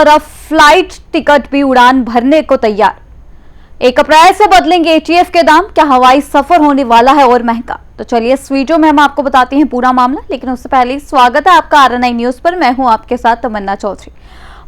और अब flight ticket भी उड़ान भरने को तैयार। 1 अप्रैल से बदलेंगे एटीएफ के दाम, क्या हवाई सफर होने वाला है और महंगा? तो चलिए इस वीडियो में हम आपको बताते हैं पूरा मामला, लेकिन उससे पहले स्वागत है आपका RNI न्यूज पर। मैं हूं आपके साथ तमन्ना चौधरी।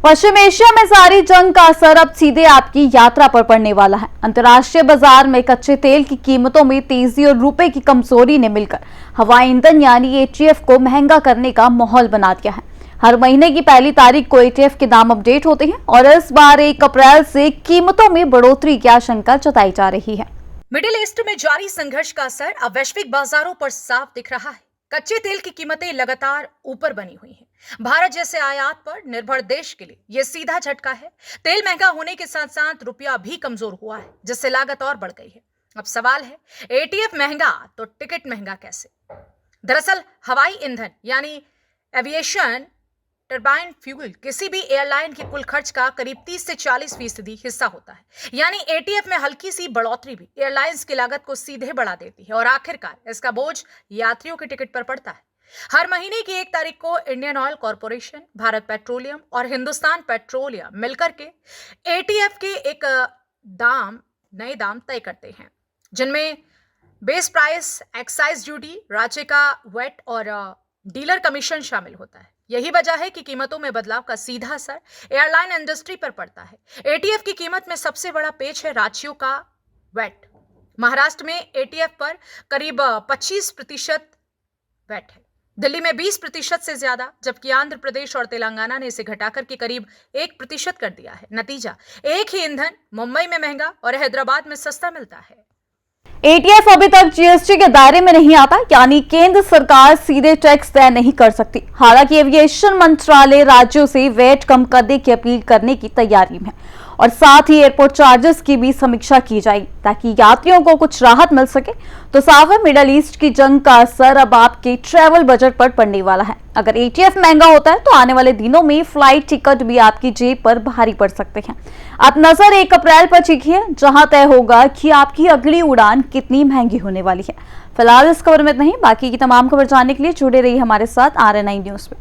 पश्चिम एशिया में जारी जंग का असर अब सीधे आपकी यात्रा पर पड़ने वाला है। अंतर्राष्ट्रीय बाजार में कच्चे तेल की कीमतों में तेजी और रुपए की कमजोरी ने मिलकर हवाई ईंधन यानी एटीएफ को महंगा करने का माहौल बना दिया है। हर महीने की पहली तारीख को एटीएफ के दाम अपडेट होते हैं और इस बार 1 अप्रैल से कीमतों में बढ़ोतरी की आशंका जताई जा रही है। मिडिल ईस्ट में जारी संघर्ष का असर अब वैश्विक बाजारों पर साफ दिख रहा है। कच्चे तेल की कीमतें लगातार ऊपर बनी हुई हैं। भारत जैसे आयात पर निर्भर देश के लिए यह सीधा झटका है। तेल महंगा होने के साथ साथ रुपया भी कमजोर हुआ है, जिससे लागत और बढ़ गई है। अब सवाल है, एटीएफ महंगा तो टिकट महंगा कैसे? दरअसल हवाई ईंधन यानी एविएशन टरबाइन फ्यूल किसी भी एयरलाइन के कुल खर्च का करीब 30 से 40% हिस्सा होता है। यानी एटीएफ में हल्की सी बढ़ोतरी भी एयरलाइंस की लागत को सीधे बढ़ा देती है और आखिरकार इसका बोझ यात्रियों के टिकट पर पड़ता है। हर महीने की 1 तारीख को Indian oil corporation, Bharat petroleum और हिंदुस्तान पेट्रोलियम मिलकर के एटीएफ के एक नए दाम तय करते हैं, जिनमें बेस प्राइस, एक्साइज ड्यूटी, राज्य का वेट और डीलर कमीशन शामिल होता है। यही वजह है कि कीमतों में बदलाव का सीधा असर एयरलाइन इंडस्ट्री पर पड़ता है। एटीएफ की कीमत में सबसे बड़ा पेच है राज्यों का वेट। महाराष्ट्र में एटीएफ पर करीब 25% वेट है, दिल्ली में 20% से ज्यादा, जबकि आंध्र प्रदेश और तेलंगाना ने इसे घटाकर के करीब 1% कर दिया है। नतीजा, एक ही ईंधन मुंबई में महंगा और हैदराबाद में सस्ता मिलता है। एटीएफ अभी तक जीएसटी के दायरे में नहीं आता, यानी केंद्र सरकार सीधे टैक्स तय नहीं कर सकती। हालांकि एविएशन मंत्रालय राज्यों से वेट कम करने की अपील करने की तैयारी में है और साथ ही एयरपोर्ट चार्जेस की भी समीक्षा की जाएगी ताकि यात्रियों को कुछ राहत मिल सके। तो साफ है, मिडल ईस्ट की जंग का असर अब आपके ट्रैवल बजट पर पड़ने वाला है। अगर एटीएफ महंगा होता है तो आने वाले दिनों में फ्लाइट टिकट भी आपकी जेब पर भारी पड़ सकते हैं। आप नजर 1 अप्रैल पर टिकिए, जहां तय होगा कि आपकी अगली उड़ान कितनी महंगी होने वाली है। फिलहाल इस खबर में इतना ही। बाकी की तमाम खबर जानने के लिए जुड़े रहिए हमारे साथ RNI न्यूज में।